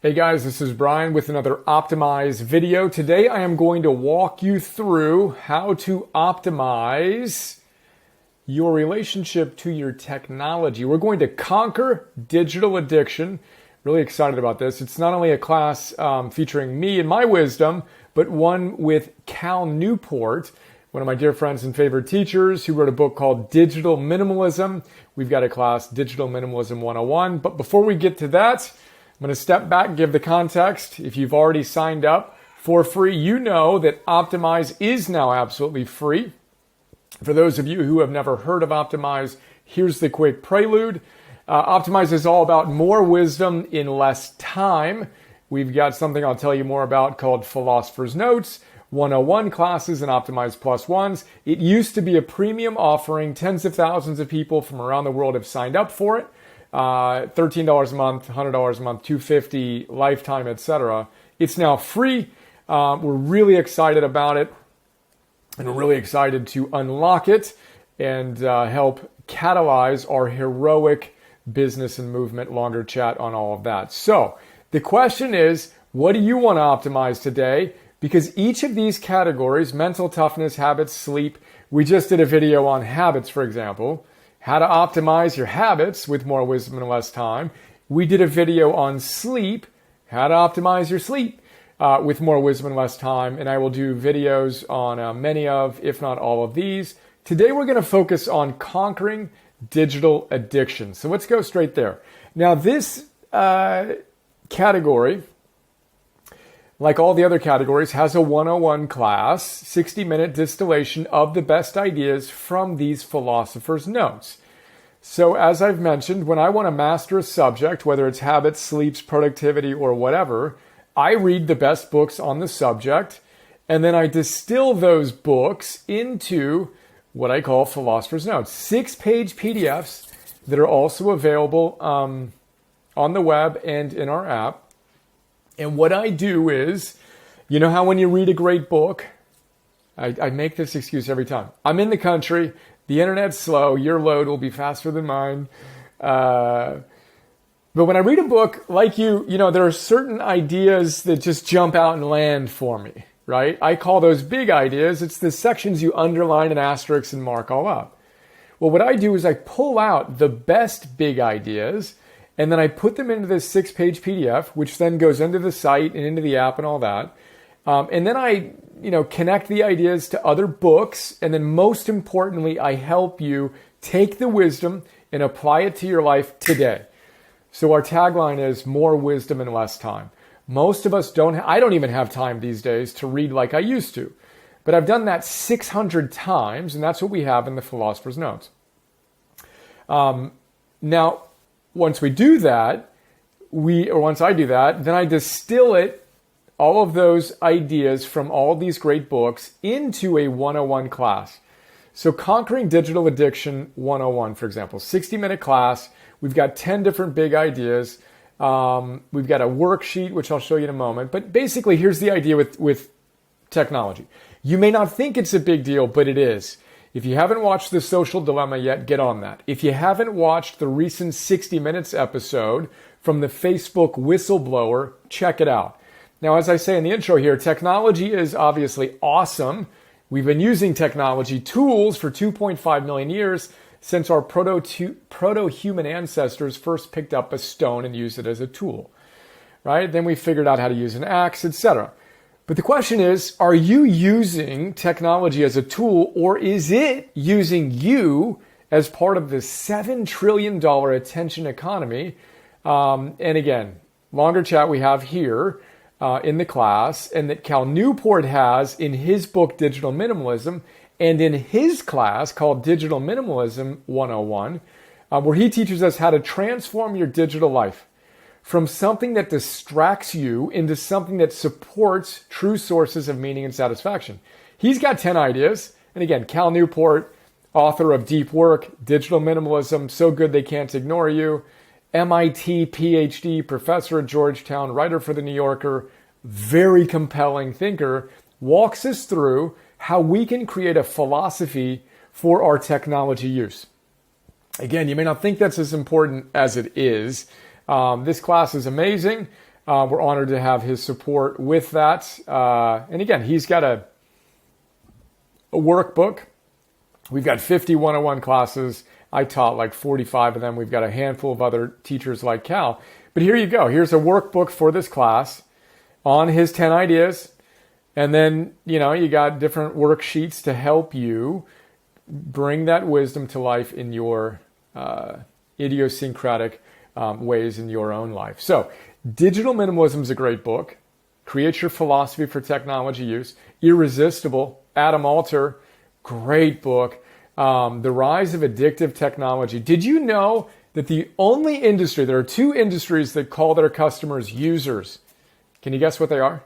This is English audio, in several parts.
Hey guys, this is Brian with another Optimize video. Today I am going to walk you through how to optimize your relationship to your technology. We're going to conquer digital addiction. Really excited about this. It's not only a class featuring me and my wisdom, but one with Cal Newport, one of my dear friends and favorite teachers who wrote a book called Digital Minimalism. We've got a class, Digital Minimalism 101. But before we get to that, I'm going to step back, give the context. If you've already signed up for free, you know that Optimize is now absolutely free. For those of you who have never heard of Optimize, here's the quick prelude. Optimize is all about more wisdom in less time. We've got something I'll tell you more about called Philosophers Notes, 101 classes and Optimize Plus Ones. It used to be a premium offering. Tens of thousands of people from around the world have signed up for it. $13 a month, $100 a month, $250 lifetime, etc. It's now free. We're really excited about it, and we're really excited to unlock it and help catalyze our heroic business and movement. Longer chat on all of that. So the question is, what do you want to optimize today? Because each of these categories, mental toughness, habits, sleep, we just did a video on habits, for example. How to optimize your habits with more wisdom and less time. We did a video on sleep, how to optimize your sleep with more wisdom and less time. And I will do videos on many of, if not all of these. Today we're going to focus on conquering digital addiction. So let's go straight there. Now this category, like all the other categories, has a 101 class, 60-minute distillation of the best ideas from these Philosophers Notes. So as I've mentioned, when I want to master a subject, whether it's habits, sleeps, productivity, or whatever, I read the best books on the subject, and then I distill those books into what I call Philosophers Notes, 6-page PDFs that are also available on the web and in our app. And what I do is, you know how when you read a great book, I make this excuse every time. I'm in the country, the internet's slow, your load will be faster than mine. But when I read a book, like you know, there are certain ideas that just jump out and land for me, right? I call those big ideas. It's the sections you underline and asterisk and mark all up. Well, what I do is I pull out the best big ideas, and then I put them into this 6-page PDF, which then goes into the site and into the app and all that. And then I, connect the ideas to other books. And then most importantly, I help you take the wisdom and apply it to your life today. So our tagline is more wisdom in less time. Most of us I don't even have time these days to read like I used to. But I've done that 600 times, and that's what we have in the Philosopher's Notes. Now, once I do that, then I distill it, all of those ideas from all these great books into a 101 class. So Conquering Digital Addiction 101, for example, 60-minute class. We've got 10 different big ideas. We've got a worksheet, which I'll show you in a moment. But basically, here's the idea with technology. You may not think it's a big deal, but it is. If you haven't watched The Social Dilemma yet, get on that. If you haven't watched the recent 60 Minutes episode from the Facebook whistleblower, check it out. Now, as I say in the intro here, technology is obviously awesome. We've been using technology tools for 2.5 million years since our proto-human ancestors first picked up a stone and used it as a tool, right? Then we figured out how to use an axe, etc. But the question is, are you using technology as a tool, or is it using you as part of the $7 trillion attention economy? And again, longer chat we have here in the class, and that Cal Newport has in his book, Digital Minimalism, and in his class called Digital Minimalism 101, where he teaches us how to transform your digital life from something that distracts you into something that supports true sources of meaning and satisfaction. He's got 10 ideas. And again, Cal Newport, author of Deep Work, Digital Minimalism, So Good They Can't Ignore You, MIT PhD, professor at Georgetown, writer for The New Yorker, very compelling thinker, walks us through how we can create a philosophy for our technology use. Again, you may not think that's as important as it is. This class is amazing. We're honored to have his support with that. And again, he's got a workbook. We've got 50 101 classes. I taught like 45 of them. We've got a handful of other teachers like Cal. But here you go. Here's a workbook for this class on his 10 ideas. And then, you got different worksheets to help you bring that wisdom to life in your idiosyncratic ways in your own life. So, Digital Minimalism is a great book. Create Your Philosophy for Technology Use. Irresistible, Adam Alter, great book. The Rise of Addictive Technology. Did you know that there are two industries that call their customers users? Can you guess what they are?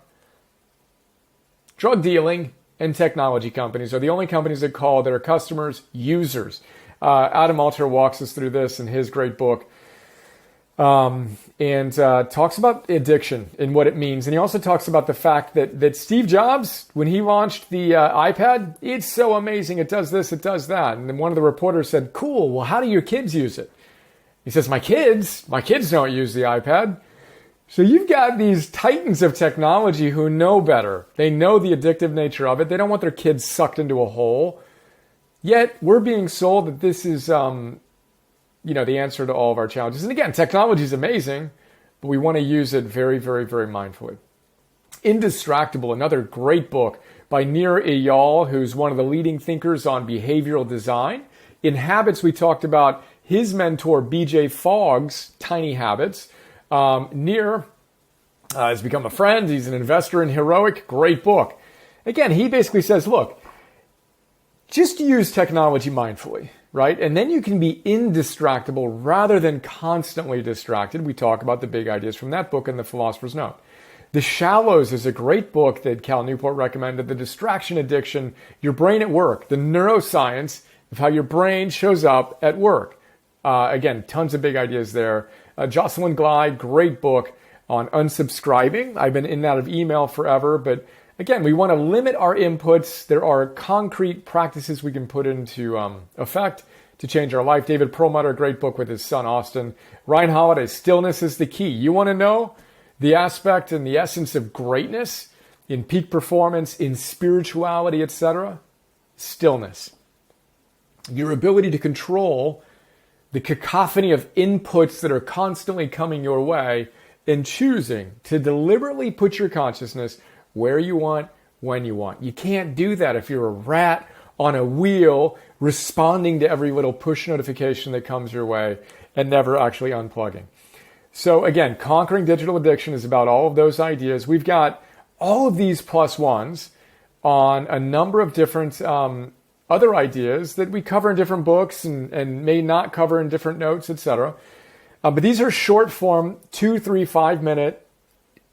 Drug dealing and technology companies are the only companies that call their customers users. Adam Alter walks us through this in his great book. And talks about addiction and what it means. And he also talks about the fact that Steve Jobs, when he launched the iPad, it's so amazing. It does this, it does that. And then one of the reporters said, cool, well, how do your kids use it? He says, my kids don't use the iPad. So you've got these titans of technology who know better. They know the addictive nature of it. They don't want their kids sucked into a hole. Yet we're being sold that this is the answer to all of our challenges. And again, technology is amazing, but we want to use it very, very, very mindfully. Indistractable, another great book by Nir Eyal, who's one of the leading thinkers on behavioral design. In Habits, we talked about his mentor, BJ Fogg's Tiny Habits. Nir has become a friend. He's an investor in Heroic. Great book. Again, he basically says, look, just use technology mindfully. Right? And then you can be indistractable rather than constantly distracted. We talk about the big ideas from that book in the Philosopher's Note. The Shallows is a great book that Cal Newport recommended. The Distraction Addiction, Your Brain at Work, the neuroscience of how your brain shows up at work. Again, tons of big ideas there. Jocelyn Glide, great book on unsubscribing. I've been in and out of email forever, but again, we want to limit our inputs. There are concrete practices we can put into effect to change our life. David Perlmutter, a great book with his son, Austin. Ryan Holiday, Stillness is the Key. You want to know the aspect and the essence of greatness in peak performance, in spirituality, etc.? Stillness. Your ability to control the cacophony of inputs that are constantly coming your way and choosing to deliberately put your consciousness where you want, when you want. You can't do that if you're a rat on a wheel responding to every little push notification that comes your way and never actually unplugging. So again, conquering digital addiction is about all of those ideas. We've got all of these plus ones on a number of different other ideas that we cover in different books and may not cover in different notes, etc. But these are short form, 2, 3, 5 minute,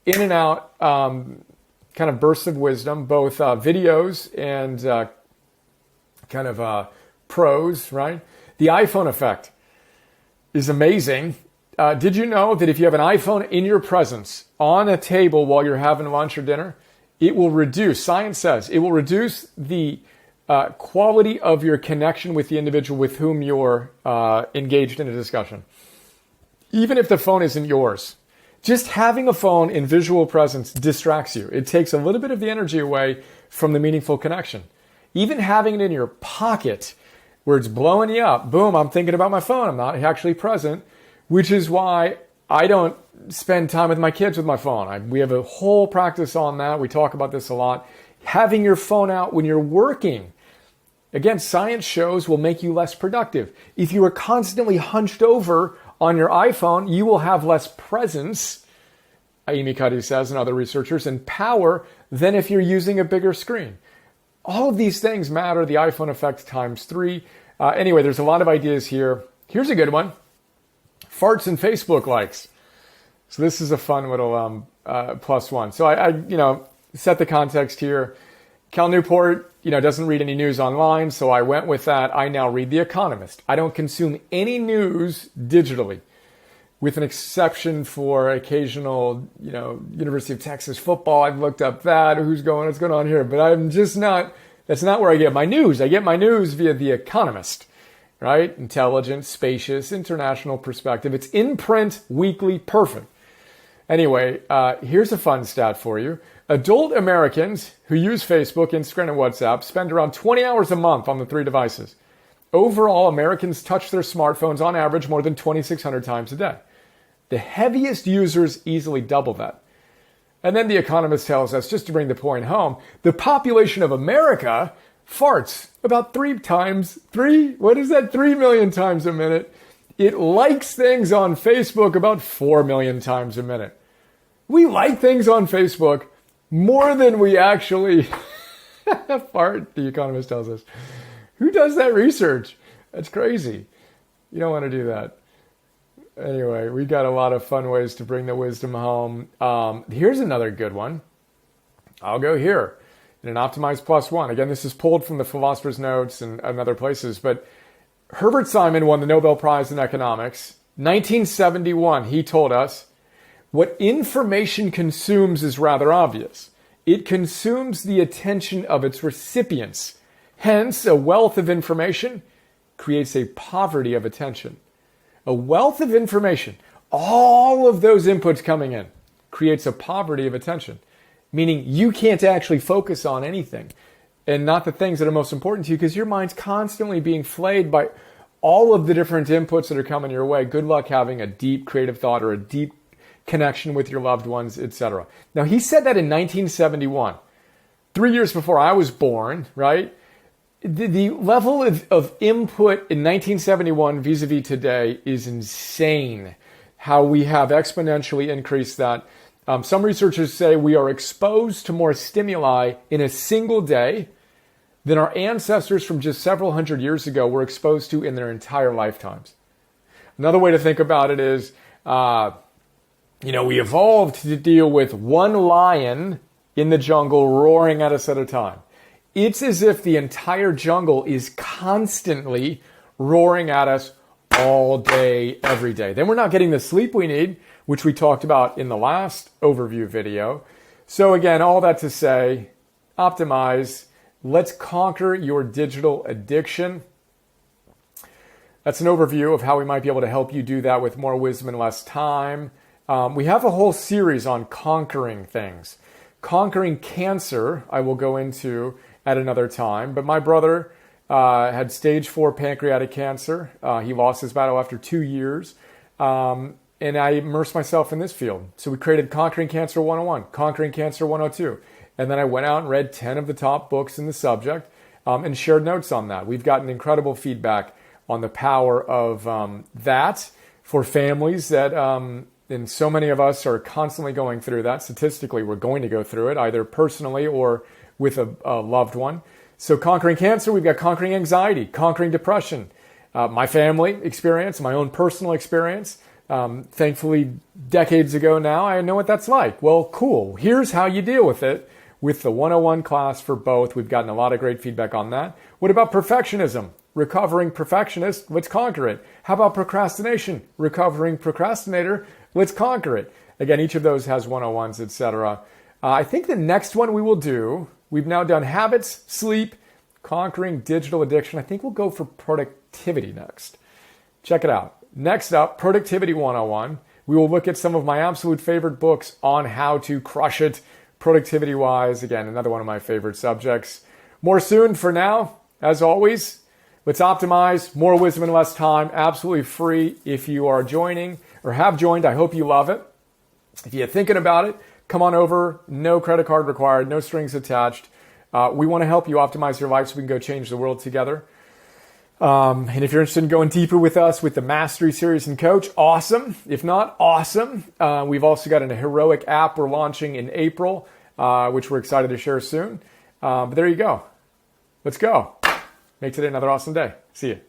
in and out kind of bursts of wisdom, both videos and prose, right? The iPhone effect is amazing. Did you know that if you have an iPhone in your presence on a table while you're having lunch or dinner, it will reduce, science says, it will reduce the quality of your connection with the individual with whom you're engaged in a discussion. Even if the phone isn't yours. Just having a phone in visual presence distracts you. It takes a little bit of the energy away from the meaningful connection. Even having it in your pocket where it's blowing you up, boom, I'm thinking about my phone. I'm not actually present, which is why I don't spend time with my kids with my phone. We have a whole practice on that. We talk about this a lot. Having your phone out when you're working, again, science shows will make you less productive. If you are constantly hunched over on your iPhone, you will have less presence, Amy Cuddy says, and other researchers, and power than if you're using a bigger screen. All of these things matter. The iPhone effect times 3. Anyway, there's a lot of ideas here. Here's a good one. Farts and Facebook likes. So this is a fun little plus one. So I set the context here. Cal Newport, doesn't read any news online, so I went with that. I now read The Economist. I don't consume any news digitally, with an exception for occasional, University of Texas football. I've looked up that, what's going on here, but I'm just not, that's not where I get my news. I get my news via The Economist, right? Intelligent, spacious, international perspective. It's in print, weekly, perfect. Anyway, here's a fun stat for you. Adult Americans who use Facebook, Instagram, and WhatsApp spend around 20 hours a month on the three devices. Overall, Americans touch their smartphones on average more than 2,600 times a day. The heaviest users easily double that. And then the Economist tells us, just to bring the point home, the population of America farts about 3 million times a minute. It likes things on Facebook about 4 million times a minute. We like things on Facebook more than we actually fart, the Economist tells us. Who does that research? That's crazy. You don't want to do that. Anyway, we got a lot of fun ways to bring the wisdom home. Here's another good one. I'll go here. In an Optimized Plus One. Again, this is pulled from the Philosophers Notes and other places, but Herbert Simon won the Nobel Prize in Economics. 1971, he told us, what information consumes is rather obvious. It consumes the attention of its recipients. Hence, a wealth of information creates a poverty of attention. A wealth of information, all of those inputs coming in, creates a poverty of attention. Meaning you can't actually focus on anything and not the things that are most important to you because your mind's constantly being flayed by all of the different inputs that are coming your way. Good luck having a deep creative thought or a deep connection with your loved ones, etc. Now, he said that in 1971, 3 years before I was born, right? The level of input in 1971 vis-a-vis today is insane. How we have exponentially increased that. Some researchers say we are exposed to more stimuli in a single day than our ancestors from just several hundred years ago were exposed to in their entire lifetimes. Another way to think about it is, we evolved to deal with one lion in the jungle roaring at us at a time. It's as if the entire jungle is constantly roaring at us all day, every day. Then we're not getting the sleep we need, which we talked about in the last overview video. So again, all that to say, optimize. Let's conquer your digital addiction. That's an overview of how we might be able to help you do that with more wisdom and less time. We have a whole series on conquering things. Conquering cancer, I will go into at another time. But my brother had stage 4 pancreatic cancer. He lost his battle after 2 years. And I immersed myself in this field. So we created Conquering Cancer 101, Conquering Cancer 102. And then I went out and read 10 of the top books in the subject and shared notes on that. We've gotten incredible feedback on the power of that for families that, and so many of us are constantly going through that. Statistically, we're going to go through it, either personally or with a loved one. So Conquering Cancer, we've got Conquering Anxiety, Conquering Depression, my family experience, my own personal experience. Thankfully, decades ago now, I know what that's like. Well, cool. Here's how you deal with it with the 101 class for both. We've gotten a lot of great feedback on that. What about perfectionism? Recovering perfectionist, let's conquer it. How about procrastination? Recovering procrastinator, let's conquer it. Again, each of those has 101s, etc. I think the next one we will do, we've now done habits, sleep, conquering digital addiction. I think we'll go for productivity next. Check it out. Next up, Productivity 101. We will look at some of my absolute favorite books on how to crush it productivity-wise. Again, another one of my favorite subjects. More soon. For now, as always, let's optimize. More wisdom and less time. Absolutely free. If you are joining or have joined, I hope you love it. If you're thinking about it, come on over. No credit card required. No strings attached. We want to help you optimize your life so we can go change the world together. And if you're interested in going deeper with us with the Mastery Series and Coach, awesome. If not, awesome. We've also got a heroic app we're launching in April, which we're excited to share soon. But there you go. Let's go. Make today another awesome day. See you.